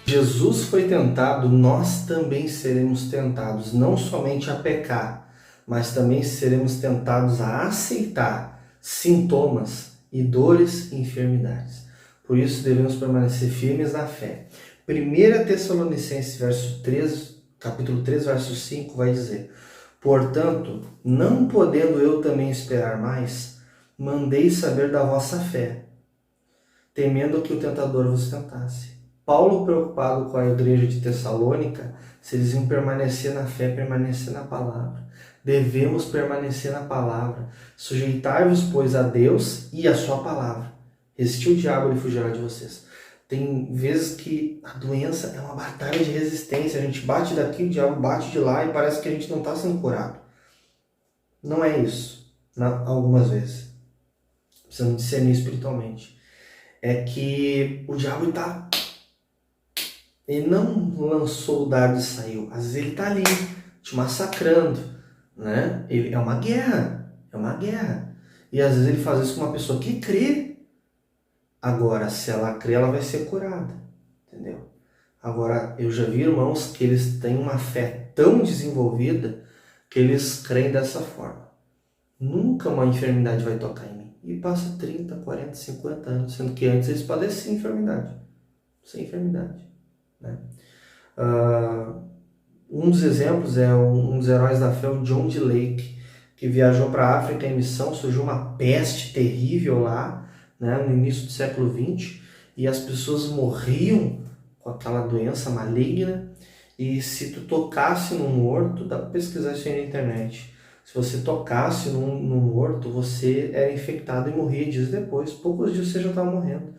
Jesus foi tentado, nós também seremos tentados, não somente a pecar, mas também seremos tentados a aceitar sintomas e dores e enfermidades. Por isso devemos permanecer firmes na fé. 1 Tessalonicenses capítulo 3, verso 5 vai dizer: portanto, não podendo eu também esperar mais, mandei saber da vossa fé, temendo que o tentador vos tentasse. Paulo, preocupado com a igreja de Tessalônica, se eles iam permanecer na fé, permanecer na palavra. Devemos permanecer na palavra. Sujeitai-vos, pois, a Deus e a sua palavra. Resistir o diabo, ele fugirá de vocês. Tem vezes que a doença é uma batalha de resistência. A gente bate daqui, o diabo bate de lá e parece que a gente não está sendo curado. Não é isso, algumas vezes. Precisamos discernir espiritualmente. É que o diabo ele não lançou o dardo e saiu. Às vezes ele está ali, te massacrando, né? É uma guerra. E às vezes ele faz isso com uma pessoa que crê. Agora, se ela crê, ela vai ser curada, entendeu? Agora, eu já vi irmãos que eles têm uma fé tão desenvolvida que eles creem dessa forma. Nunca uma enfermidade vai tocar em mim. E passa 30, 40, 50 anos, sendo que antes eles padeciam enfermidade. Sem enfermidade. Né? Um dos exemplos é um dos heróis da fé, o John D. Lake, que viajou para a África em missão. Surgiu uma peste terrível lá, né, no início do século XX, e as pessoas morriam com aquela doença maligna. E se tu tocasse num morto, dá para pesquisar isso aí na internet, se você tocasse num morto, você era infectado e morria dias depois. Poucos dias você já estava morrendo.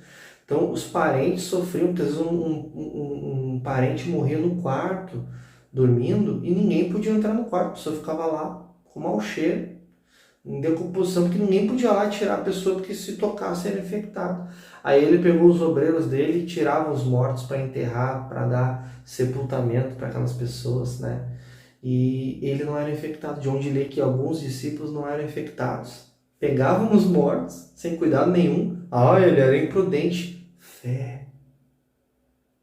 Então, os parentes sofriam, porque às vezes um parente morria no quarto, dormindo, e ninguém podia entrar no quarto. A pessoa ficava lá com mau cheiro, em decomposição, porque ninguém podia lá tirar a pessoa, porque se tocasse era infectado. Aí ele pegou os obreiros dele e tirava os mortos para enterrar, para dar sepultamento para aquelas pessoas, né? E ele não era infectado. De onde lê que alguns discípulos não eram infectados. Pegavam os mortos, sem cuidado nenhum. Ele era imprudente. Fé.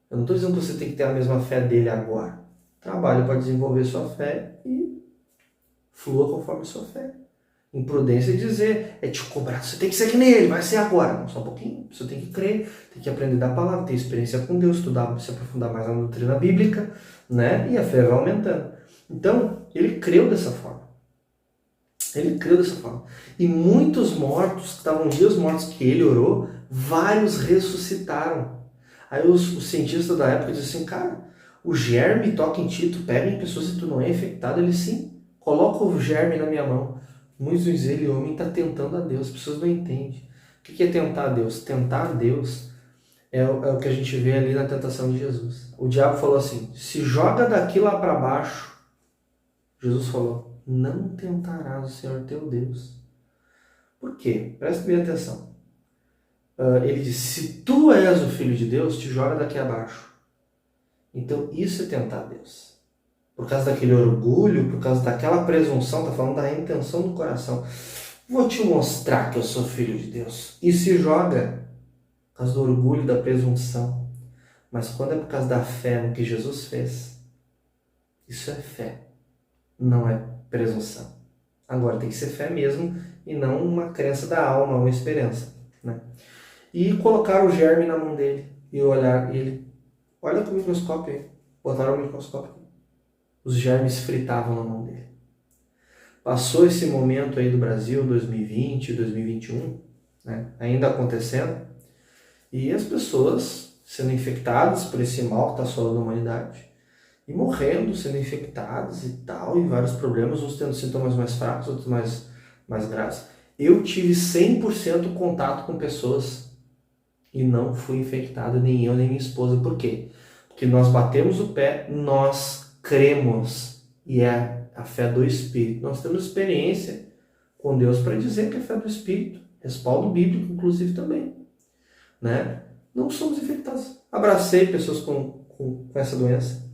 Eu não estou dizendo que você tem que ter a mesma fé dele agora. Trabalhe para desenvolver sua fé e flua conforme sua fé. Imprudência é dizer, é te cobrar, você tem que ser que nem ele, vai ser agora. Não, só um pouquinho, você tem que crer, tem que aprender da palavra, ter experiência com Deus, estudar, se aprofundar mais na doutrina bíblica, né? E a fé vai aumentando. Então, ele creu dessa forma. E muitos mortos, que estavam dias mortos que ele orou, vários ressuscitaram. Aí os cientistas da época dizem assim, cara, o germe toca em ti, tu pega em pessoas e tu não é infectado. Ele sim, coloca o germe na minha mão. Muitos dizem, ele, homem, está tentando a Deus. As pessoas não entendem. O que é tentar a Deus? Tentar a Deus é o que a gente vê ali na tentação de Jesus. O diabo falou assim, se joga daqui lá para baixo. Jesus falou, não tentarás o Senhor teu Deus. Por quê? Presta bem atenção. Ele disse, se tu és o Filho de Deus, te joga daqui abaixo. Então isso é tentar a Deus. Por causa daquele orgulho, por causa daquela presunção, está falando da intenção do coração. Vou te mostrar que eu sou filho de Deus. E se joga por causa do orgulho, da presunção. Mas quando é por causa da fé no que Jesus fez, isso é fé, não é presunção. Agora tem que ser fé mesmo e não uma crença da alma, uma esperança. Né? E colocaram o germe na mão dele e olhar ele. Olha com o microscópio aí. Botaram o microscópio. Os germes fritavam na mão dele. Passou esse momento aí do Brasil, 2020, 2021, né, ainda acontecendo, e as pessoas sendo infectadas por esse mal que está assolando a humanidade, e morrendo, sendo infectadas e tal, e vários problemas, uns tendo sintomas mais fracos, outros mais graves. Eu tive 100% contato com pessoas e não fui infectado, nem eu, nem minha esposa. Por quê? Porque nós batemos o pé, nós cremos, e é a fé do Espírito. Nós temos experiência com Deus para dizer que é a fé do Espírito, respaldo bíblico, inclusive, também. Né? Não somos infectados. Abracei pessoas com essa doença,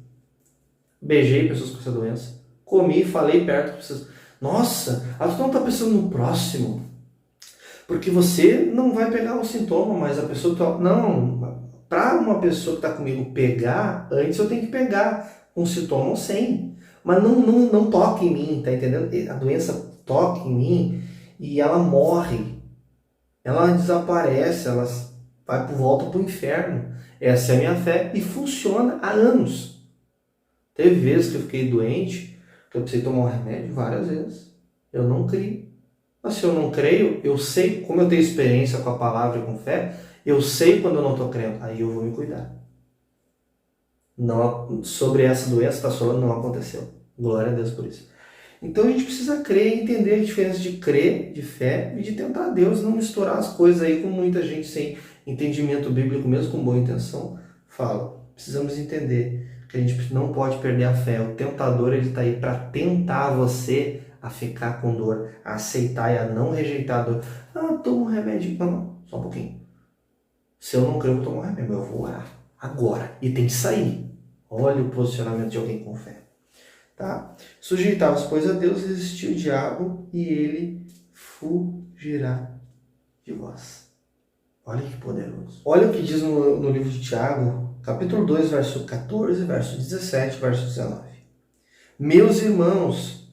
beijei pessoas com essa doença, comi, falei perto com pessoas. Nossa, tu não está pensando no próximo, porque você não vai pegar o sintoma, mas a pessoa... Não, Para uma pessoa que está comigo pegar, antes eu tenho que pegar com sintoma ou sem. Mas não toca em mim, tá entendendo? A doença toca em mim e ela morre. Ela desaparece, ela vai por volta para o inferno. Essa é a minha fé e funciona há anos. Teve vezes que eu fiquei doente, que eu precisei tomar um remédio várias vezes. Eu não creio. Mas se eu não creio, eu sei, como eu tenho experiência com a palavra e com fé, eu sei quando eu não estou crendo. Aí eu vou me cuidar. Não, sobre essa doença, está falando, não aconteceu. Glória a Deus por isso. Então a gente precisa crer e entender a diferença de crer, de fé e de tentar Deus, não misturar as coisas aí com muita gente sem entendimento bíblico, mesmo com boa intenção, fala. Precisamos entender que a gente não pode perder a fé. O tentador, ele está aí para tentar você a ficar com dor, a aceitar e a não rejeitar a dor. Ah, toma um remédio. Não, só um pouquinho. Se eu não creio, eu vou tomar um remédio. Eu vou orar agora. E tem que sair. Olha o posicionamento de alguém com fé. Tá? Sujeitavos, pois, a Deus, resistiu o diabo e ele fugirá de vós. Olha que poderoso. Olha o que diz no livro de Tiago, capítulo 2, verso 14, verso 17, verso 19. Meus irmãos,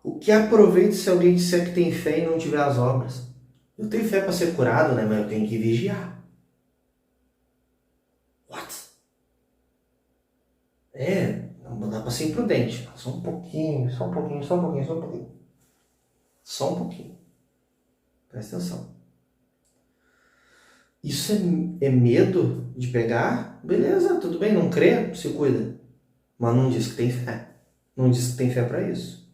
o que aproveita se alguém disser que tem fé e não tiver as obras? Eu tenho fé para ser curado, né? Mas eu tenho que vigiar. What? Não dá para ser imprudente. Só um pouquinho. Presta atenção. Isso é medo de pegar? Beleza, tudo bem, não crê, se cuida. Mas não diz que tem fé. Não diz que tem fé para isso.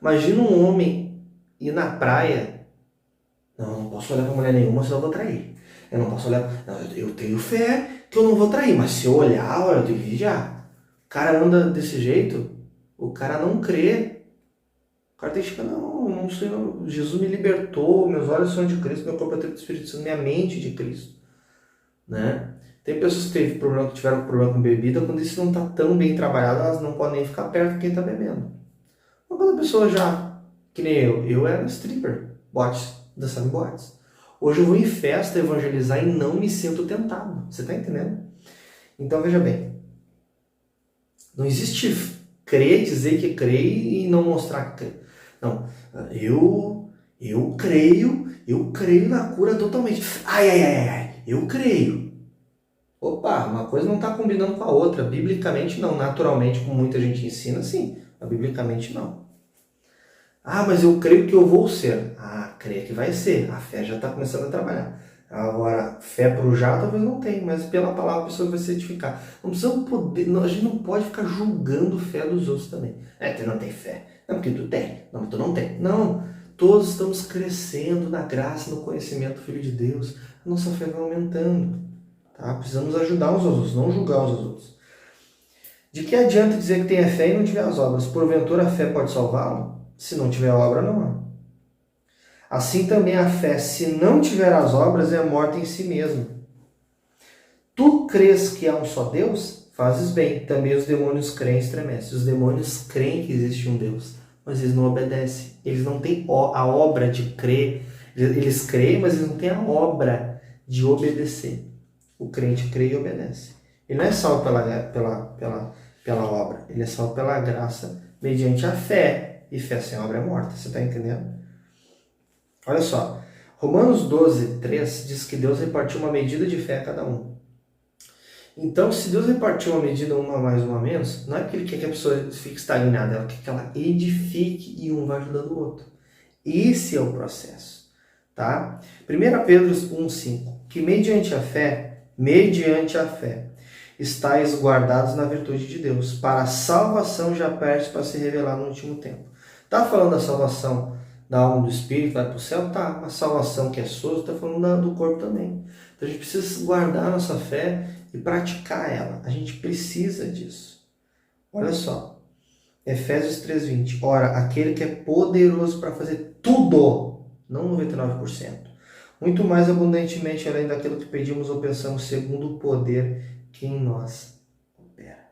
Imagina um homem ir na praia. Não posso olhar para mulher nenhuma, senão eu vou trair. Eu não posso olhar. Não, eu tenho fé que eu não vou trair, mas se eu olhar, eu tenho que vigiar. O cara anda desse jeito, o cara não crê. O cara tem que ficar, não sei, não. Jesus me libertou, meus olhos são de Cristo, meu corpo é templo do Espírito Santo, minha mente de Cristo. Né? Tem pessoas que tiveram problema com bebida, quando isso não está tão bem trabalhado, elas não podem nem ficar perto de quem está bebendo. Mas quando a pessoa já, que nem eu era stripper, dançando em boates. Hoje eu vou em festa evangelizar e não me sinto tentado. Você está entendendo? Então veja bem, não existe crer, dizer que crê e não mostrar que crê. Não, eu creio na cura totalmente. Eu creio. Opa, uma coisa não está combinando com a outra. Biblicamente não, naturalmente, como muita gente ensina, sim. Mas biblicamente não. Ah, mas eu creio que eu vou ser. Ah, creio que vai ser. A fé já está começando a trabalhar. Agora, fé para o já talvez não tenha, mas pela palavra a pessoa vai se edificar. Não precisamos a gente não pode ficar julgando a fé dos outros também. Tu não tem fé. Não, porque tu tem. Não, tu não tem. Não, todos estamos crescendo na graça, no conhecimento do Filho de Deus. A nossa fé vai aumentando. Tá? Precisamos ajudar uns aos outros, não julgar uns aos outros. De que adianta dizer que tem a fé e não tiver as obras? Porventura a fé pode salvá-lo? Se não tiver obra, não há. Assim também a fé, se não tiver as obras, é morta em si mesma. Tu crês que há um só Deus? Fazes bem. Também os demônios creem e estremecem. Os demônios creem que existe um Deus, mas eles não obedecem. Eles não têm a obra de crer. Eles creem, mas eles não têm a obra de obedecer. O crente crê e obedece. Ele não é salvo pela obra. Ele é salvo pela graça mediante a fé. E fé sem obra é morta. Você está entendendo? Olha só. Romanos 12, 3 diz que Deus repartiu uma medida de fé a cada um. Então, se Deus repartiu uma medida, uma mais, uma menos, não é porque Ele quer que a pessoa fique estagnada. Ela quer que ela edifique e um vai ajudando o outro. Esse é o processo. Tá? 1 Pedro 1,5. Que mediante a fé, estáis guardados na virtude de Deus, para a salvação já perto para se revelar no último tempo. Está falando da salvação da alma do espírito, vai para o céu? Tá. Uma salvação que é sua, está falando do corpo também. Então a gente precisa guardar a nossa fé e praticar ela. A gente precisa disso. Olha só. Efésios 3,20. Ora, aquele que é poderoso para fazer tudo, não 99%, muito mais abundantemente além daquilo que pedimos ou pensamos, segundo o poder que em nós opera.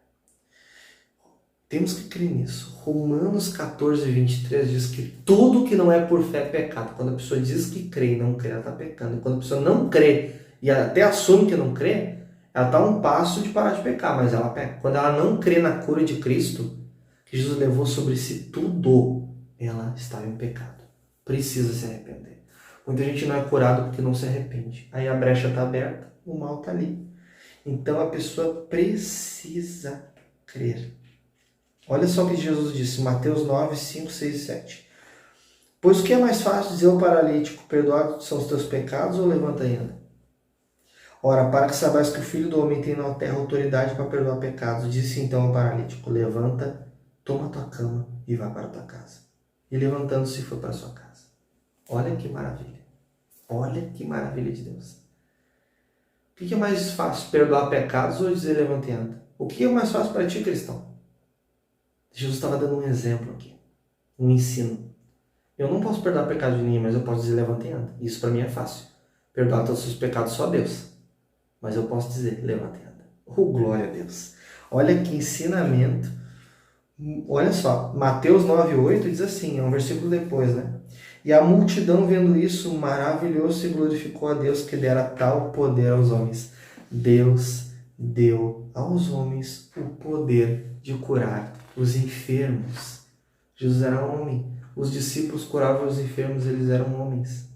Temos que crer nisso. Romanos 14:23 diz que tudo que não é por fé é pecado. Quando a pessoa diz que crê e não crê, ela está pecando. E quando a pessoa não crê e até assume que não crê, ela está a um passo de parar de pecar, mas ela peca. Quando ela não crê na cura de Cristo, que Jesus levou sobre si tudo, ela estava em pecado. Precisa se arrepender. Muita gente não é curado porque não se arrepende. Aí a brecha está aberta, o mal está ali. Então a pessoa precisa crer. Olha só o que Jesus disse, Mateus 9, 5, 6 e 7. Pois o que é mais fácil dizer ao paralítico, perdoados são os teus pecados, ou levanta e anda? Ora, para que saibais que o Filho do Homem tem na terra autoridade para perdoar pecados, disse então ao paralítico, levanta, toma tua cama e vá para tua casa. E levantando-se foi para sua casa. Olha que maravilha. Olha que maravilha de Deus. O que é mais fácil, perdoar pecados ou dizer levanta e anda? O que é mais fácil para ti, cristão? Jesus estava dando um exemplo aqui, um ensino. Eu não posso perdoar pecado de ninguém, mas eu posso dizer levanta e anda. Isso para mim é fácil. Perdoar todos os seus pecados só Deus. Mas eu posso dizer levanta e anda. Oh, glória a Deus. Olha que ensinamento. Olha só, Mateus 9,8 diz assim, é um versículo depois, né? E a multidão vendo isso, maravilhou-se e glorificou a Deus que dera tal poder aos homens. Deus deu aos homens o poder de curar os enfermos. Jesus era homem. Os discípulos curavam os enfermos, eles eram homens.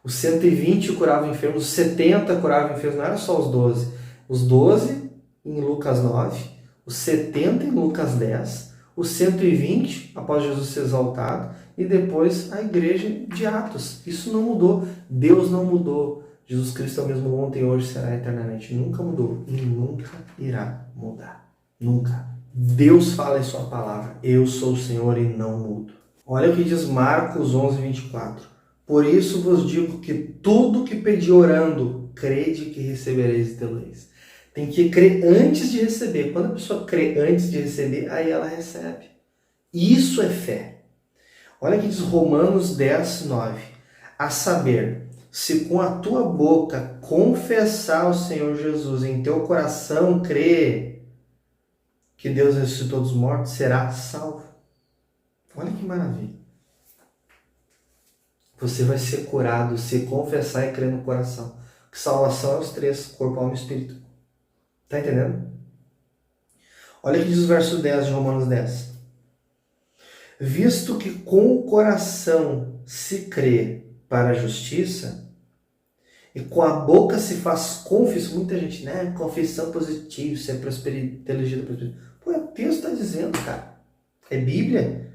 Os 120 curavam enfermos, os 70 curavam enfermos, não era só os 12. Os 12 em Lucas 9, os 70 em Lucas 10, os 120 após Jesus ser exaltado e depois a igreja de Atos. Isso não mudou. Deus não mudou. Jesus Cristo é o mesmo ontem, hoje, será eternamente. Nunca mudou e nunca irá mudar. Nunca. Deus fala em sua palavra. Eu sou o Senhor e não mudo. Olha o que diz Marcos 11, 24. Por isso vos digo que tudo que pedi orando, crede que recebereis e tê-lo-eis. Tem que crer antes de receber. Quando a pessoa crê antes de receber, aí ela recebe. Isso é fé. Olha que diz Romanos 10, 9. A saber, se com a tua boca confessar o Senhor Jesus, em teu coração crer que Deus ressuscitou dos mortos, será salvo. Olha que maravilha. Você vai ser curado se confessar e crer no coração. Que salvação é os três, corpo, alma e espírito. Tá entendendo? Olha o que diz o verso 10 de Romanos 10. Visto que com o coração se crê para a justiça, e com a boca se faz confissão, muita gente, né? Confissão positiva, isso é teologia da prosperidade. Pô, o texto está dizendo, cara. É Bíblia.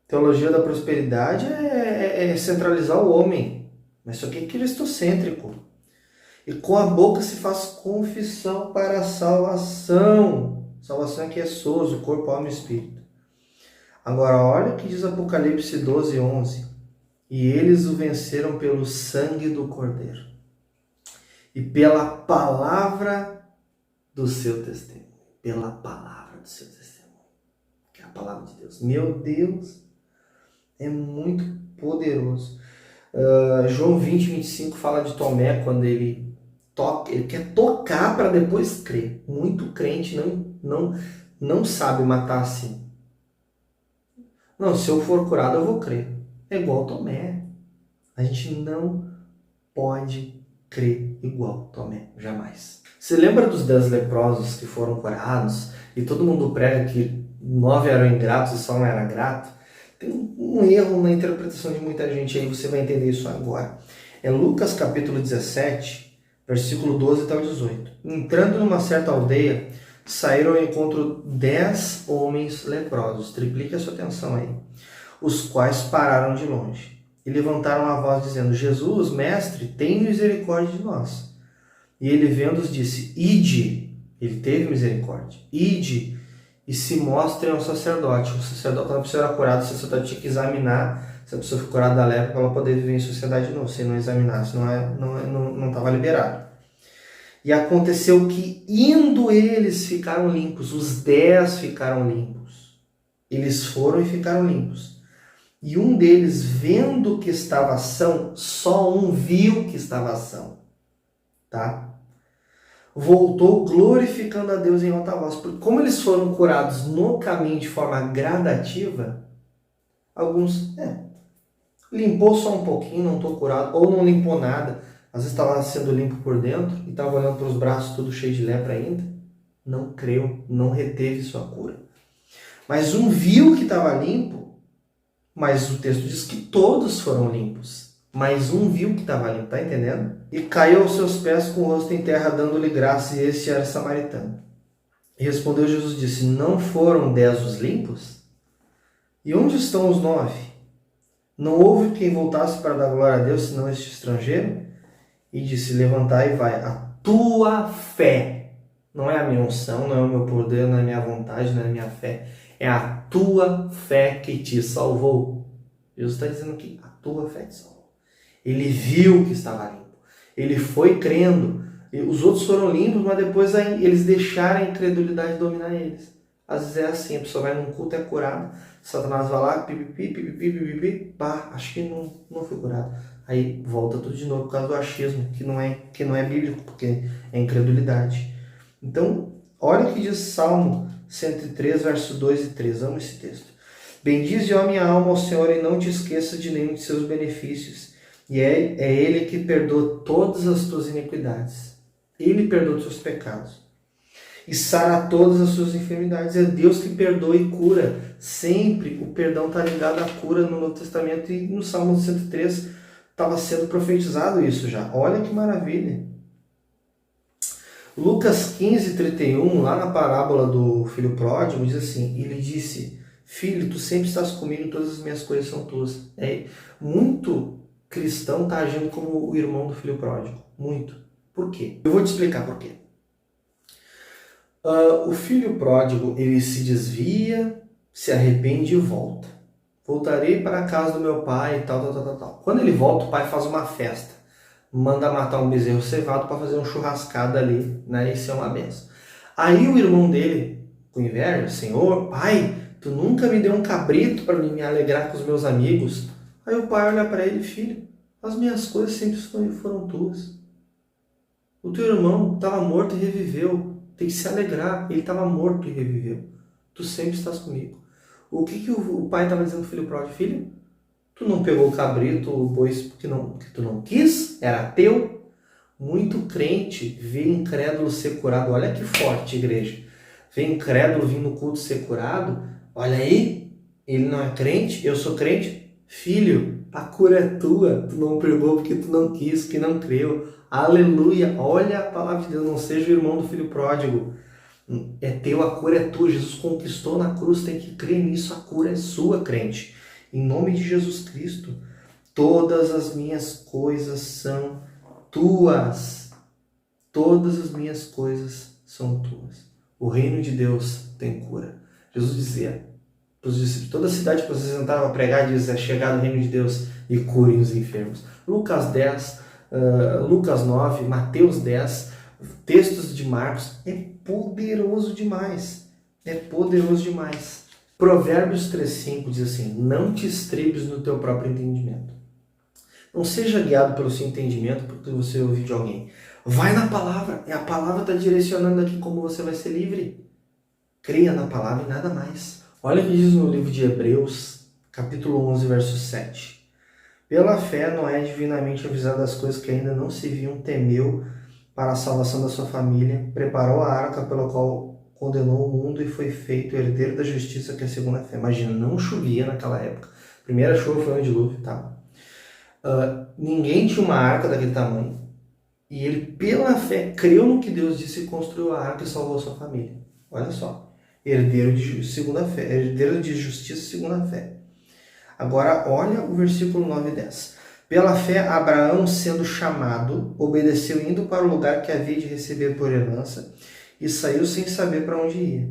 Teologia da prosperidade é centralizar o homem. Mas isso aqui é cristocêntrico. E com a boca se faz confissão para a salvação. Salvação aqui é sozo, corpo, alma e espírito. Agora, olha o que diz Apocalipse 12, 11. E eles o venceram pelo sangue do Cordeiro e pela palavra do seu testemunho. Pela palavra do seu testemunho. Que é a palavra de Deus. Meu Deus, é muito poderoso. João 20, 25 fala de Tomé quando ele quer tocar para depois crer. Muito crente não sabe matar assim. Não, se eu for curado eu vou crer. É igual Tomé. A gente não pode crer igual Tomé, jamais. Você lembra dos 10 leprosos que foram curados e todo mundo prega que 9 eram ingratos e só um era grato? Tem um erro na interpretação de muita gente aí, você vai entender isso agora. É Lucas capítulo 17, versículo 12 até o 18. Entrando numa certa aldeia, saíram ao encontro 10 homens leprosos. Triplique a sua atenção aí. Os quais pararam de longe e levantaram a voz dizendo: Jesus, mestre, tem misericórdia de nós. E ele vendo-os disse: Ide, ele teve misericórdia, ide e se mostrem ao sacerdote. O sacerdote, quando a pessoa era curada, o sacerdote tinha que examinar se a pessoa foi curada da lepra para ela poder viver em sociedade de novo. Se não examinasse, não estava liberado. E aconteceu que, indo eles, ficaram limpos. Os 10 ficaram limpos. Eles foram e ficaram limpos. E um deles, vendo que estava são, só um viu que estava são. Tá? Voltou glorificando a Deus em alta voz. Porque como eles foram curados no caminho de forma gradativa, alguns, limpou só um pouquinho, não estou curado, ou não limpou nada. às vezes estava sendo limpo por dentro e estava olhando para os braços tudo cheio de lepra ainda, não creu, não reteve sua cura. Mas um viu que estava limpo, mas o texto diz que todos foram limpos. Mas um viu que estava limpo, tá entendendo? E caiu aos seus pés com o rosto em terra, dando-lhe graça, e este era samaritano. E respondeu Jesus, disse, não foram 10 os limpos? E onde estão os 9? Não houve quem voltasse para dar glória a Deus, senão este estrangeiro? E disse, levantai e vai, a tua fé, não é a minha unção, não é o meu poder, não é a minha vontade, não é a minha fé, é a tua fé que te salvou. Jesus está dizendo aqui, a tua fé te salvou. Ele viu que estava limpo, ele foi crendo, os outros foram limpos, mas depois eles deixaram a incredulidade dominar eles. Às vezes é assim, a pessoa vai num culto, é curada, Satanás vai lá, pipipi, pá, acho que não foi curado. Aí volta tudo de novo por causa do achismo, que não é bíblico, porque é incredulidade. Então, olha o que diz Salmo 103, verso 2 e 3. Amo esse texto. Bendize, ó minha alma, ao Senhor, e não te esqueça de nenhum de seus benefícios. E é Ele que perdoa todas as tuas iniquidades. Ele perdoa os teus pecados. E sara todas as suas enfermidades. É Deus que perdoa e cura. Sempre o perdão está ligado à cura no Novo Testamento. E no Salmo 103 estava sendo profetizado isso já. Olha que maravilha. Lucas 15, 31, lá na parábola do filho pródigo, diz assim, ele disse, filho, tu sempre estás comigo, todas as minhas coisas são tuas. Muito cristão está agindo como o irmão do filho pródigo. Muito. Por quê? Eu vou te explicar por quê. O filho pródigo, ele se desvia, se arrepende e volta. Voltarei para a casa do meu pai e tal. Quando ele volta, o pai faz uma festa. Manda matar um bezerro cevado para fazer um churrascado ali, né? Isso é uma benção. Aí o irmão dele, com inveja, Senhor, pai, tu nunca me deu um cabrito para me alegrar com os meus amigos. Aí o pai olha para ele, filho, as minhas coisas sempre foram tuas. O teu irmão estava morto e reviveu. Tem que se alegrar. Ele estava morto e reviveu. Tu sempre estás comigo. O que o pai estava dizendo pro filho pródigo? Filho, tu não pegou o cabrito, o boi, porque tu não quis? Era teu? Muito crente vê incrédulo ser curado. Olha que forte, igreja. Vê incrédulo vir no culto ser curado. Olha aí, ele não é crente, eu sou crente. Filho, a cura é tua. Tu não pegou porque tu não quis, que não creu. Aleluia. Olha a palavra de Deus. Não seja o irmão do filho pródigo. É teu, a cura é tua. Jesus conquistou na cruz, tem que crer nisso. A cura é sua, crente. Em nome de Jesus Cristo, todas as minhas coisas são tuas. Todas as minhas coisas são tuas. O reino de Deus tem cura. Jesus dizia para os discípulos, toda cidade que vocês entravam a pregar, diz, é chegado o reino de Deus e curem os enfermos. Lucas 10, Lucas 9, Mateus 10, textos de Marcos, é poderoso demais. É poderoso demais. Provérbios 3,5 diz assim, não te estrebes no teu próprio entendimento. Não seja guiado pelo seu entendimento porque você ouviu de alguém. Vai na palavra. E a palavra está direcionando aqui como você vai ser livre. Creia na palavra e nada mais. Olha o que diz no livro de Hebreus, capítulo 11, verso 7. Pela fé, Noé, divinamente avisado das coisas que ainda não se viam, temeu para a salvação da sua família, preparou a arca pela qual condenou o mundo e foi feito herdeiro da justiça, que é a segunda fé. Imagina, não chovia naquela época. A primeira chuva foi um dilúvio, tá? Ninguém tinha uma arca daquele tamanho. E ele, pela fé, creu no que Deus disse e construiu a arca e salvou a sua família. Olha só. Herdeiro de segunda fé. Herdeiro de justiça, segunda fé. Agora, olha o versículo 9 e 10. Pela fé, Abraão, sendo chamado, obedeceu indo para o lugar que havia de receber por herança e saiu sem saber para onde ia.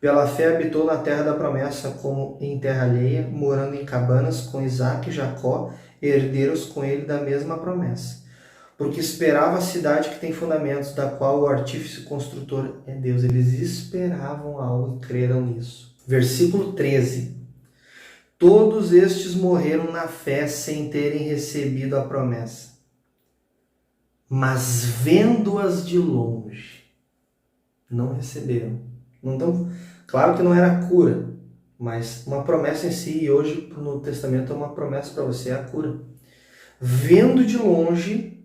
Pela fé, habitou na terra da promessa como em terra alheia, morando em cabanas com Isaque e Jacó, herdeiros com ele da mesma promessa. Porque esperava a cidade que tem fundamentos, da qual o artífice construtor é Deus. Eles esperavam algo e creram nisso. Versículo 13. Todos estes morreram na fé sem terem recebido a promessa. Mas vendo-as de longe, não receberam. Claro que não era cura, mas uma promessa em si, e hoje no Testamento é uma promessa para você, é a cura. Vendo de longe,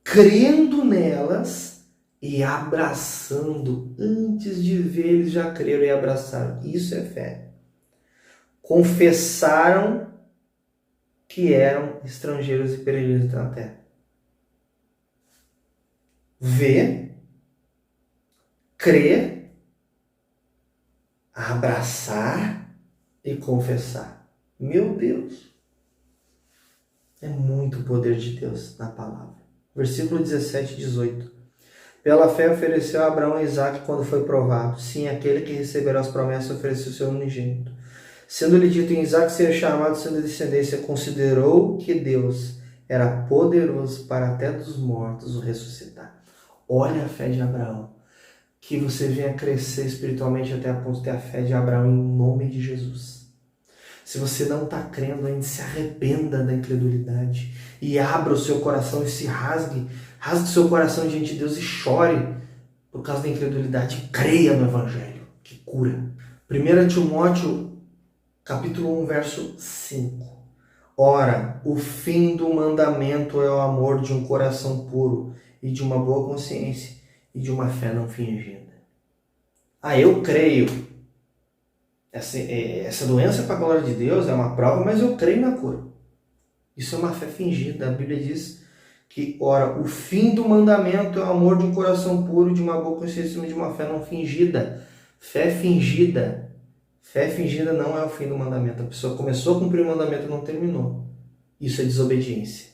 crendo nelas e abraçando. Antes de ver, eles já creram e abraçaram. Isso é fé. Confessaram que eram estrangeiros e peregrinos na terra. Ver, crer, abraçar e confessar. Meu Deus! É muito poder de Deus na palavra. Versículo 17 e 18. Pela fé ofereceu a Abraão a Isaque quando foi provado. Sim, aquele que receberá as promessas ofereceu seu unigênito. Sendo-lhe dito em Isaque ser chamado sendo descendência, considerou que Deus era poderoso para até dos mortos o ressuscitar. Olha a fé de Abraão. Que você venha crescer espiritualmente até a ponto de ter a fé de Abraão em nome de Jesus. Se você não está crendo ainda, se arrependa da incredulidade e abra o seu coração e se rasgue o seu coração diante de Deus e chore por causa da incredulidade e creia no Evangelho, que cura. 1 Timóteo, capítulo 1, verso 5. Ora, o fim do mandamento é o amor de um coração puro e de uma boa consciência e de uma fé não fingida. Eu creio. Essa doença para a glória de Deus é uma prova, mas eu creio na cura. Isso é uma fé fingida. A Bíblia diz que, ora, o fim do mandamento é o amor de um coração puro, de uma boa consciência e de uma fé não fingida. Fé fingida. Fé fingida não é o fim do mandamento. A pessoa começou a cumprir o mandamento e não terminou. Isso é desobediência.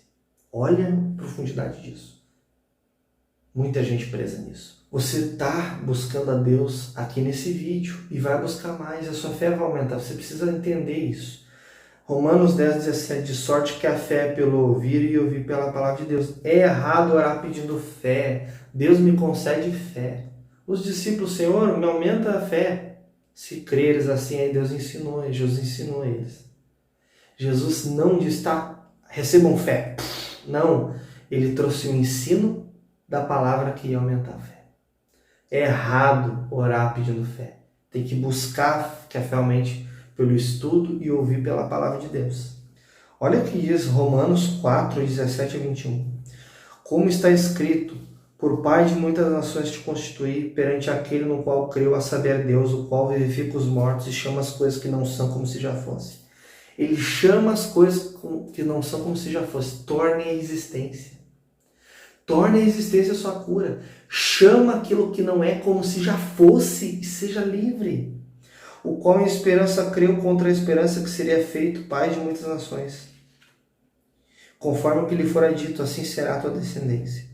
Olha a profundidade disso. Muita gente presa nisso. Você está buscando a Deus aqui nesse vídeo e vai buscar mais. A sua fé vai aumentar. Você precisa entender isso. Romanos 10, 17. De sorte que a fé é pelo ouvir e ouvir pela palavra de Deus. É errado orar pedindo fé. Deus me concede fé. Os discípulos, Senhor, me aumenta a fé. Se creres assim, aí Deus ensinou. Jesus ensinou eles. Jesus não disse, recebam fé. Não. Ele trouxe o ensino da palavra que ia aumentar a fé. É errado orar pedindo fé. Tem que buscar que a fé aumente pelo estudo e ouvir pela palavra de Deus. Olha o que diz Romanos 4, 17 a 21. Como está escrito, por pai de muitas nações te constituí perante aquele no qual creu, a saber Deus, o qual vivifica os mortos e chama as coisas que não são como se já fossem. Ele chama as coisas que não são como se já fossem. Torne a existência. Torne a existência a sua cura. Chama aquilo que não é como se já fosse e seja livre. O qual em esperança creu contra a esperança que seria feito pai de muitas nações. Conforme o que lhe fora dito, assim será a tua descendência.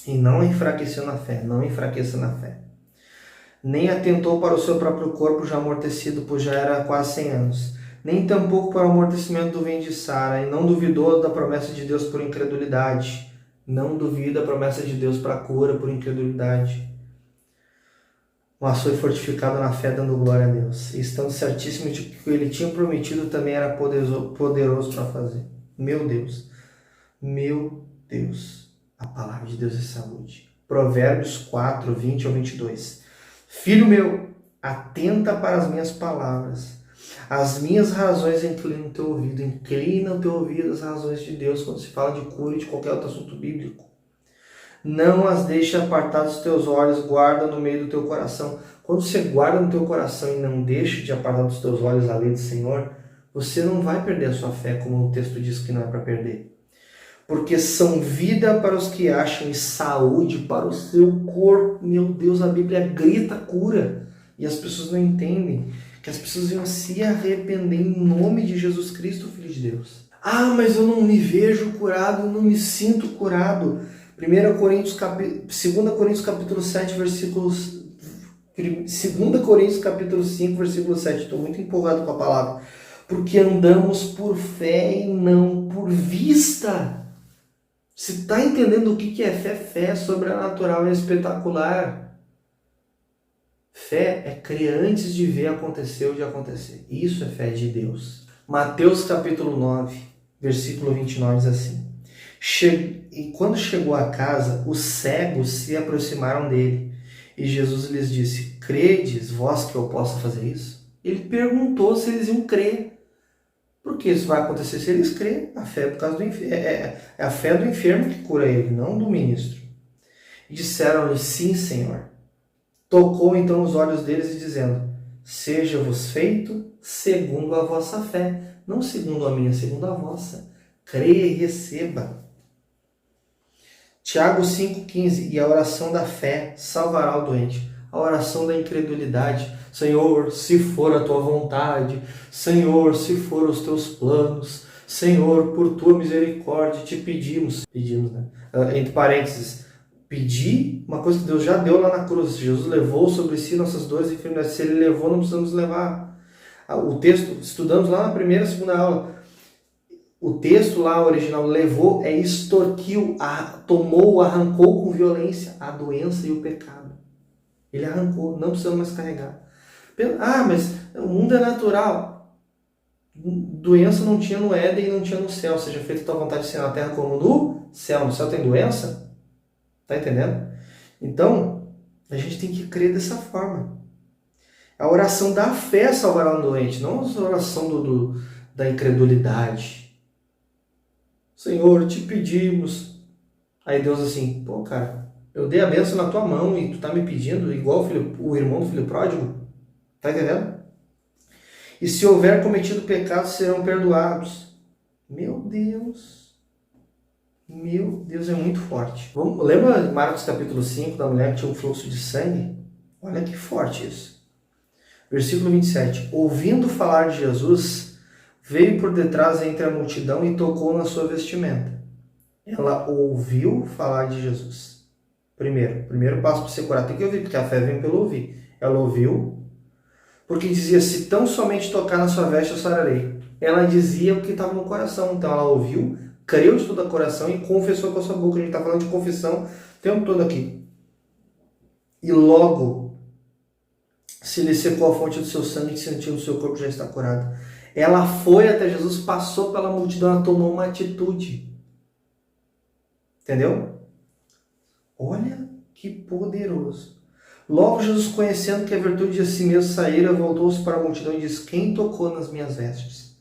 E não enfraqueceu na fé, não enfraqueça na fé. Nem atentou para o seu próprio corpo já amortecido, pois já era quase 100 anos. Nem tampouco para o amortecimento do ventre de Sara, e não duvidou da promessa de Deus por incredulidade. Não duvida a promessa de Deus para a cura por incredulidade. Mas foi fortificado na fé, dando glória a Deus. E estando certíssimo de que o que ele tinha prometido também era poderoso para fazer. Meu Deus. Meu Deus. A palavra de Deus é saúde. Provérbios 4, 20 ao 22. Filho meu, atenta para as minhas palavras. As minhas razões inclinam o teu ouvido. Inclina o teu ouvido às razões de Deus quando se fala de cura e de qualquer outro assunto bíblico. Não as deixe apartar dos teus olhos, guarda no meio do teu coração. Quando você guarda no teu coração e não deixa de apartar dos teus olhos a lei do Senhor, você não vai perder a sua fé, como o texto diz que não é para perder. Porque são vida para os que acham e saúde para o seu corpo. Meu Deus, a Bíblia grita cura. E as pessoas não entendem que as pessoas iam se arrepender em nome de Jesus Cristo, Filho de Deus. Mas eu não me vejo curado, eu não me sinto curado. 2 Coríntios capítulo 7, versículos... 2 Coríntios capítulo 5, versículo 7. Estou muito empolgado com a palavra. Porque andamos por fé e não por vista. Você está entendendo o que é fé? Fé é sobrenatural, é espetacular. Fé é crer antes de ver acontecer ou de acontecer. Isso é fé de Deus. Mateus capítulo 9, versículo 29 diz assim. E quando chegou a casa, os cegos se aproximaram dele. E Jesus lhes disse, credes vós que eu possa fazer isso? Ele perguntou se eles iam crer. Porque isso vai acontecer se eles crerem. A fé é por causa do é a fé do enfermo que cura ele, não do ministro. E disseram-lhe, sim, Senhor. Tocou então os olhos deles e dizendo, seja-vos feito segundo a vossa fé. Não segundo a minha, segundo a vossa. Creia e receba. Tiago 5,15. E a oração da fé salvará o doente. A oração da incredulidade. Senhor, se for a tua vontade. Senhor, se for os teus planos. Senhor, por tua misericórdia te pedimos. Pedimos, né? Entre parênteses. Pedir uma coisa que Deus já deu lá na cruz. Jesus levou sobre si nossas dores e enfermidades. Se Ele levou, não precisamos levar. O texto, estudamos lá na primeira, segunda aula. O texto lá original, levou, é extorquiu, tomou, arrancou com violência a doença e o pecado. Ele arrancou, não precisamos mais carregar. Mas o mundo é natural. Doença não tinha no Éden e não tinha no céu. Seja feita a tua vontade, assim na terra como no céu. No céu tem doença? Tá entendendo? Então, a gente tem que crer dessa forma. A oração da fé salvará um doente, não a oração da incredulidade. Senhor, te pedimos. Aí Deus assim, pô, cara, eu dei a bênção na tua mão e tu tá me pedindo, igual o irmão do filho pródigo. Tá entendendo? E se houver cometido pecados, serão perdoados. Meu Deus, é muito forte. Lembra Marcos capítulo 5, da mulher que tinha um fluxo de sangue? Olha que forte isso. Versículo 27. Ouvindo falar de Jesus, veio por detrás entre a multidão e tocou na sua vestimenta. Ela ouviu falar de Jesus. Primeiro passo para você curar, tem que ouvir, porque a fé vem pelo ouvir. Ela ouviu, porque dizia, se tão somente tocar na sua veste, eu sararei. Ela dizia o que estava no coração, então ela ouviu, creu de todo o coração e confessou com a sua boca. A gente está falando de confissão o tempo todo aqui. E logo se lhe secou a fonte do seu sangue e sentiu no seu corpo já está curado. Ela foi até Jesus, passou pela multidão, ela tomou uma atitude. Entendeu? Olha que poderoso. Logo Jesus, conhecendo que a virtude de si mesmo saíra, voltou-se para a multidão e disse, quem tocou nas minhas vestes?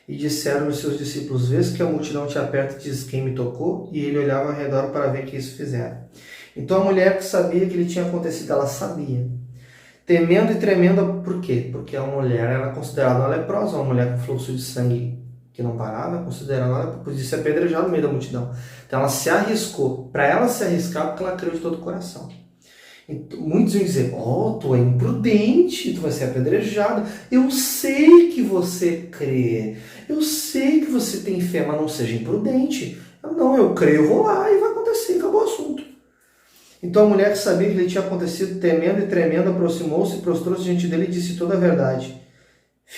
E disseram os seus discípulos, vês que a multidão te aperta e diz, quem me tocou? E ele olhava ao redor para ver que isso fizeram. Então a mulher que sabia que lhe tinha acontecido, ela sabia. Temendo e tremendo, por quê? Porque a mulher era considerada uma leprosa, uma mulher com fluxo de sangue que não parava, considerada uma leprosa, podia ser apedrejada no meio da multidão. Então ela se arriscou. Para ela se arriscar, porque ela creu de todo o coração. Então, muitos vão dizer, tu é imprudente, tu vai ser apedrejada. Eu sei que você crê, eu sei que você tem fé, mas não seja imprudente. Eu creio, eu vou lá e vai acontecer, acabou o assunto. Então a mulher que sabia que lhe tinha acontecido, temendo e tremendo, aproximou-se, prostrou-se diante dele e disse toda a verdade.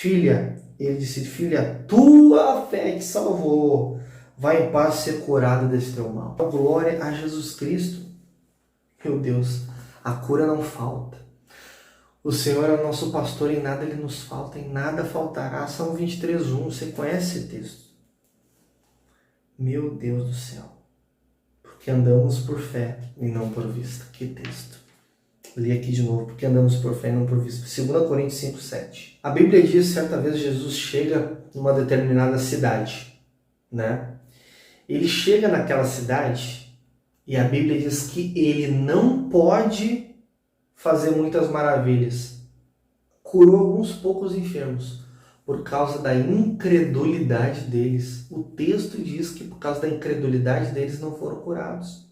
Ele disse, filha, tua fé te salvou. Vai em paz ser curada desse teu mal. Glória a Jesus Cristo. Meu Deus, a cura não falta. O Senhor é o nosso pastor, em nada ele nos falta, em nada faltará. Salmo 23:1, você conhece esse texto? Meu Deus do céu. Porque andamos por fé e não por vista. Que texto. Li aqui de novo. Porque andamos por fé e não por vista. 2 Coríntios 5:7. A Bíblia diz, certa vez, Jesus chega numa determinada cidade, né? Ele chega naquela cidade e a Bíblia diz que ele não pode fazer muitas maravilhas. Curou alguns poucos enfermos por causa da incredulidade deles. O texto diz que por causa da incredulidade deles não foram curados.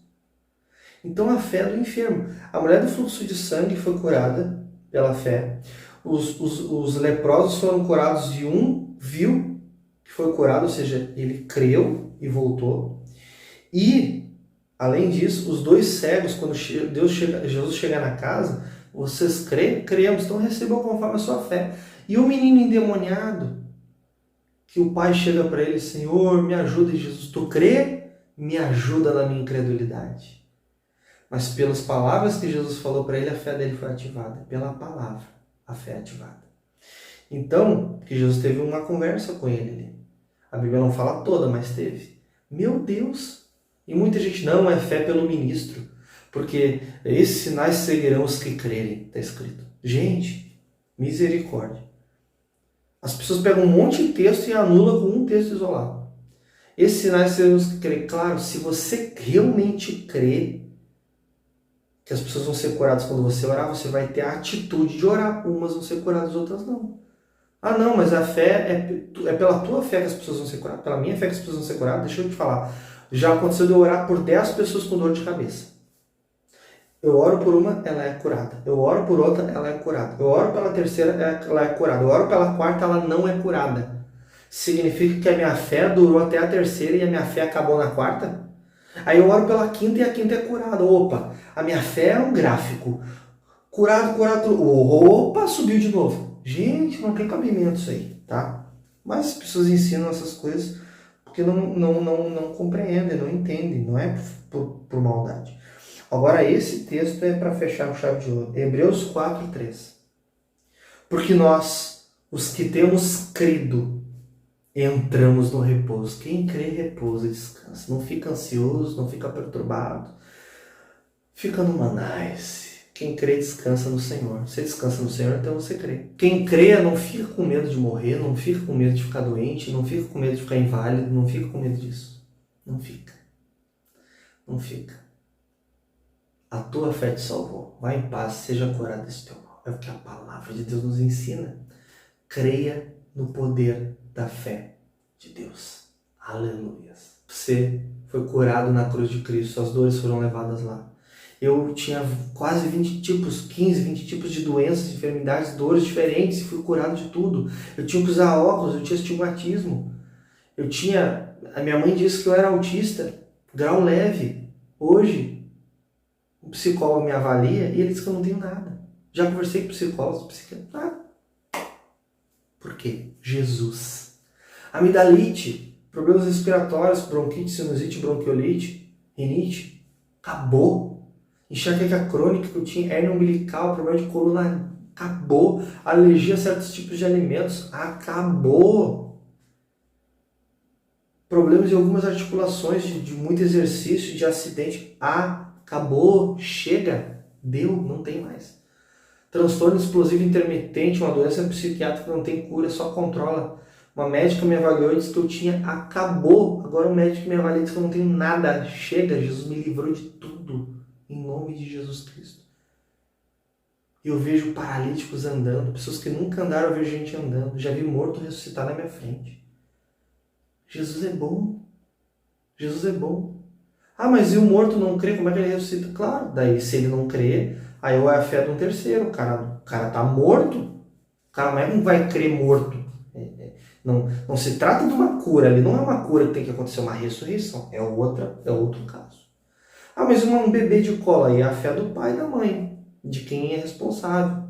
Então a fé do enfermo. A mulher do fluxo de sangue foi curada pela fé. Os leprosos foram curados de um, viu que foi curado, ou seja, ele creu e voltou. E, além disso, os dois cegos, quando Jesus chegar na casa, vocês creem? Cremos, então recebam conforme a sua fé. E o menino endemoniado, que o pai chega para ele, Senhor, me ajuda, e Jesus, tu crê? Me ajuda na minha incredulidade. Mas pelas palavras que Jesus falou para ele, a fé dele foi ativada. Pela palavra, a fé é ativada. Então, que Jesus teve uma conversa com ele ali. A Bíblia não fala toda, mas teve. Meu Deus! E muita gente, não, é fé pelo ministro. Porque esses sinais seguirão os que crerem, está escrito. Gente, misericórdia. As pessoas pegam um monte de texto e anulam com um texto isolado. Esses sinais temos que crer. Claro, se você realmente crê que as pessoas vão ser curadas quando você orar, você vai ter a atitude de orar. Umas vão ser curadas, outras não. Ah, não, mas a fé é pela tua fé que as pessoas vão ser curadas, pela minha fé que as pessoas vão ser curadas. Deixa eu te falar. Já aconteceu de eu orar por 10 pessoas com dor de cabeça. Eu oro por uma, ela é curada. Eu oro por outra, ela é curada. Eu oro pela terceira, ela é curada. Eu oro pela quarta, ela não é curada. Significa que a minha fé durou até a terceira e a minha fé acabou na quarta? Aí eu oro pela quinta e a quinta é curada. Opa, a minha fé é um gráfico. Curado, curado. Opa, subiu de novo. Gente, não tem cabimento isso aí, tá? Mas as pessoas ensinam essas coisas porque não compreendem, não entendem. Não é por maldade. Agora, esse texto é para fechar com chave de ouro. Hebreus 4:3. Porque nós, os que temos crido, entramos no repouso. Quem crê, repousa e descansa. Não fica ansioso, não fica perturbado. Fica numa nice. Quem crê, descansa no Senhor. Você descansa no Senhor, então você crê. Quem crê não fica com medo de morrer, não fica com medo de ficar doente, não fica com medo de ficar inválido, não fica com medo disso. Não fica. Não fica. A tua fé te salvou. Vai em paz, seja curado desse teu mal. É o que a palavra de Deus nos ensina. Creia no poder da fé de Deus. Aleluia. Você foi curado na cruz de Cristo, suas dores foram levadas lá. Eu tinha quase 20 tipos, 15, 20 tipos de doenças, enfermidades, dores diferentes e fui curado de tudo. Eu tinha que usar óculos, eu tinha astigmatismo. A minha mãe disse que eu era autista, grau leve. Hoje, o psicólogo me avalia e ele diz que eu não tenho nada. Já conversei com psicólogos, psiquiatras. Por quê? Jesus. Amidalite, problemas respiratórios, bronquite, sinusite, bronquiolite, rinite. Acabou. Enxaqueca crônica que eu tinha, hernia umbilical, problema de coluna. Acabou. Alergia a certos tipos de alimentos. Acabou. Problemas de algumas articulações, de muito exercício, de acidente. Acabou, chega, deu, não tem mais. Transtorno explosivo intermitente, uma doença psiquiátrica que não tem cura, só controla. Uma médica me avaliou e disse que eu tinha, acabou. Agora o médico me avalia e disse que eu não tenho nada. Chega, Jesus me livrou de tudo, em nome de Jesus Cristo. Eu vejo paralíticos andando, pessoas que nunca andaram, eu vejo gente andando. Já vi morto ressuscitar na minha frente. Jesus é bom. Jesus é bom. Ah, mas e o morto não crê? Como é que ele ressuscita? Claro, daí se ele não crê, aí é a fé de um terceiro. O cara tá morto. O cara não vai crer morto. Não se trata de uma cura. Ali não é uma cura que tem que acontecer, uma ressurreição. É outro caso. Ah, mas um bebê de colo aí é a fé do pai e da mãe. De quem é responsável.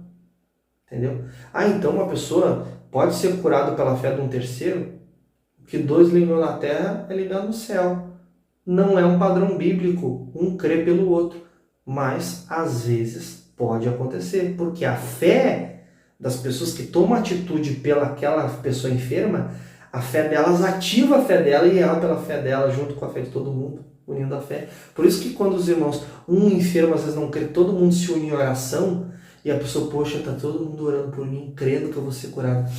Entendeu? Ah, então uma pessoa pode ser curada pela fé de um terceiro? Que 2 ligam na terra é ligado no céu. Não é um padrão bíblico, um crê pelo outro, mas às vezes pode acontecer, porque a fé das pessoas que tomam atitude pelaquela pessoa enferma, a fé delas ativa a fé dela e ela pela fé dela, junto com a fé de todo mundo, unindo a fé. Por isso que quando os irmãos, um enfermo às vezes não crê, todo mundo se une em oração e a pessoa, poxa, tá todo mundo orando por mim, crendo que eu vou ser curado.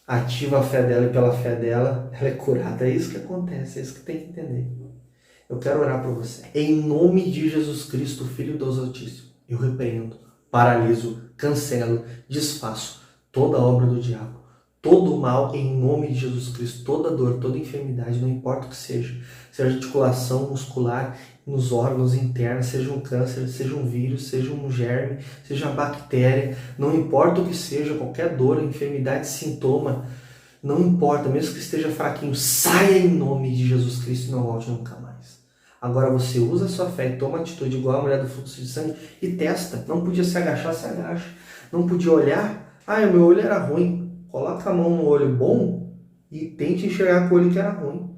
Ativa a fé dela e pela fé dela, ela é curada. É isso que acontece, é isso que tem que entender. Eu quero orar por você. Em nome de Jesus Cristo, Filho do Deus Altíssimo, eu repreendo, paraliso, cancelo, desfaço toda a obra do diabo, todo o mal em nome de Jesus Cristo, toda dor, toda enfermidade, não importa o que seja articulação muscular, nos órgãos internos, seja um câncer, seja um vírus, seja um germe, seja uma bactéria, não importa o que seja, qualquer dor, enfermidade, sintoma, não importa, mesmo que esteja fraquinho, saia em nome de Jesus Cristo e não volte nunca mais. Agora você usa a sua fé e toma atitude igual a mulher do fluxo de sangue e testa. Não podia se agachar, se agacha. Não podia olhar, o meu olho era ruim. Coloca a mão no olho bom e tente enxergar com o olho que era ruim.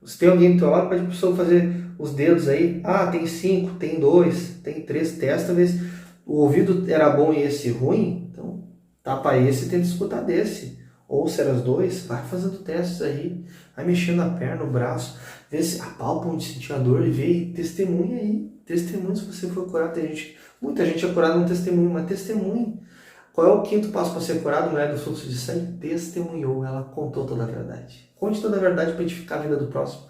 Se tem alguém do teu lado, pede para a pessoa fazer os dedos aí. Tem 5, tem 2, tem 3, testa, vê se o ouvido era bom e esse ruim. Então, tapa esse e tenta escutar desse. Ou se era os dois, vai fazendo testes aí. Vai mexendo a perna, o braço. Vê se apalpa onde sentiu a dor e vê e testemunha aí. Testemunha se você for curado. Muita gente é curada no testemunho, mas testemunha. Qual é o quinto passo para ser curado? Mulher do fluxo de sangue testemunhou, ela contou toda a verdade. Conte toda a verdade para edificar a vida do próximo.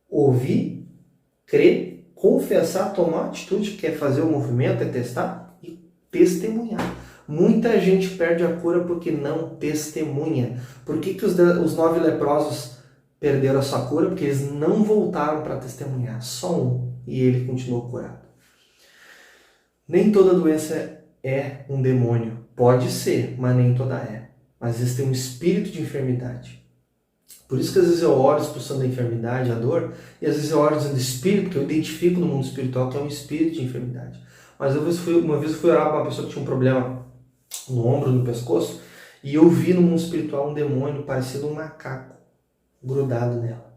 Ouvir, crer, confessar, tomar atitude, que é fazer o movimento, é testar e testemunhar. Muita gente perde a cura porque não testemunha. Por que os 9 leprosos perderam a sua cura? Porque eles não voltaram para testemunhar. Só um. E ele continuou curado. Nem toda doença é um demônio. Pode ser, mas nem toda é. Mas existe um espírito de enfermidade. Por isso que às vezes eu oro expulsando a enfermidade, a dor, e às vezes eu oro dizendo espírito, que eu identifico no mundo espiritual que é um espírito de enfermidade. Mas uma vez eu fui orar para uma pessoa que tinha um problema no ombro, no pescoço, e eu vi no mundo espiritual um demônio parecido um macaco grudado nela.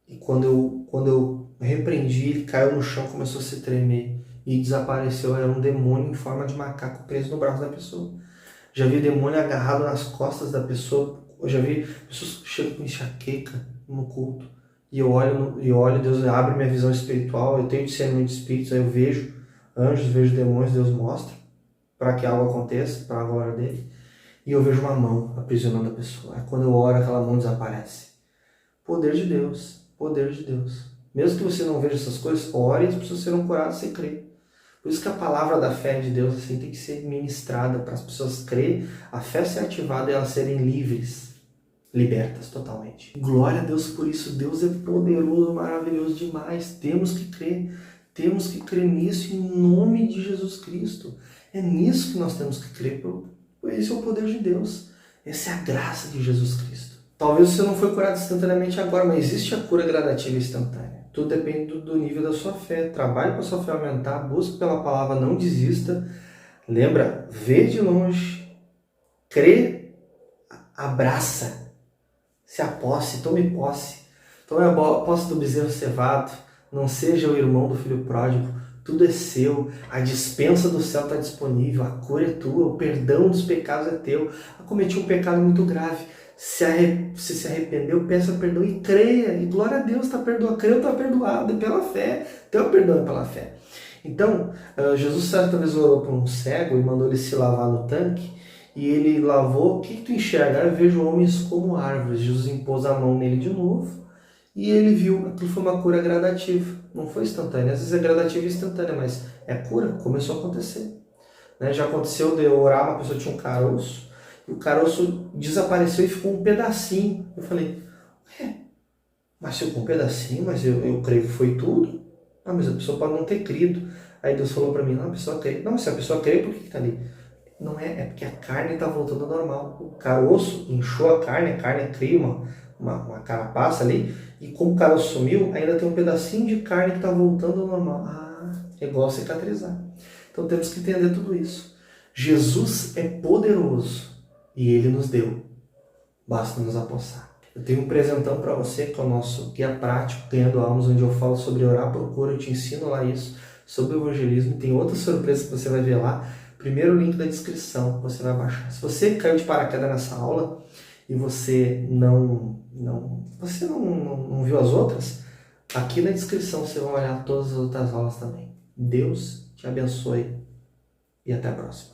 E quando eu repreendi, ele caiu no chão, começou a se tremer e desapareceu. Era um demônio em forma de macaco preso no braço da pessoa. Já vi demônio agarrado nas costas da pessoa. Eu já vi pessoas que chegam com enxaqueca no culto. E eu olho, Deus abre minha visão espiritual, eu tenho discernimento de espíritos, aí eu vejo anjos, vejo demônios, Deus mostra para que algo aconteça, para a glória dele. E eu vejo uma mão aprisionando a pessoa. Aí quando eu oro, aquela mão desaparece. Poder de Deus, poder de Deus. Mesmo que você não veja essas coisas, ore e as pessoas serão curadas sem crer. Por isso que a palavra da fé de Deus assim, tem que ser ministrada para as pessoas crerem, a fé ser ativada e elas serem livres, libertas totalmente. Glória a Deus por isso. Deus é poderoso, maravilhoso demais. Temos que crer nisso em nome de Jesus Cristo. É nisso que nós temos que crer. Esse é o poder de Deus. Essa é a graça de Jesus Cristo. Talvez você não foi curado instantaneamente agora, mas existe a cura gradativa e instantânea. Tudo depende do nível da sua fé. Trabalhe para a sua fé aumentar, busque pela palavra, não desista. Lembra, vê de longe, crê, abraça, se aposse, tome posse. Tome a posse do bezerro cevado, não seja o irmão do filho pródigo. Tudo é seu, a dispensa do céu está disponível, a cura é tua, o perdão dos pecados é teu. Eu cometi um pecado muito grave. Se arrependeu, peça perdão e creia. E glória a Deus, está perdoado. Creio, está perdoado, é pela fé. Teu perdão é pela fé. Então, Jesus certa vez orou para um cego e mandou ele se lavar no tanque. E ele lavou. O que tu enxerga? Eu vejo homens como árvores. Jesus impôs a mão nele de novo. E ele viu, aquilo foi uma cura gradativa. Não foi instantânea. Às vezes é gradativa e instantânea, mas é cura. Começou a acontecer. Já aconteceu de eu orar, uma pessoa tinha um caroço. E o caroço desapareceu e ficou um pedacinho. Eu falei, mas ficou um pedacinho, mas eu creio que foi tudo. Ah, mas a pessoa pode não ter crido. Aí Deus falou para mim, não, a pessoa crê. Não, mas se a pessoa crê, por que está ali? Não é porque a carne está voltando ao normal. O caroço inchou a carne cria uma carapaça ali. E como o caroço sumiu, ainda tem um pedacinho de carne que está voltando ao normal. É igual cicatrizar. Então temos que entender tudo isso. Jesus é poderoso. E Ele nos deu. Basta nos apossar. Eu tenho um presentão para você, que é o nosso guia prático, Ganhando Almas, onde eu falo sobre orar por cura, eu te ensino lá isso, sobre o evangelismo. Tem outras surpresas que você vai ver lá. Primeiro link da descrição, você vai baixar. Se você caiu de paraquedas nessa aula e você não viu as outras, aqui na descrição você vai olhar todas as outras aulas também. Deus te abençoe e até a próxima.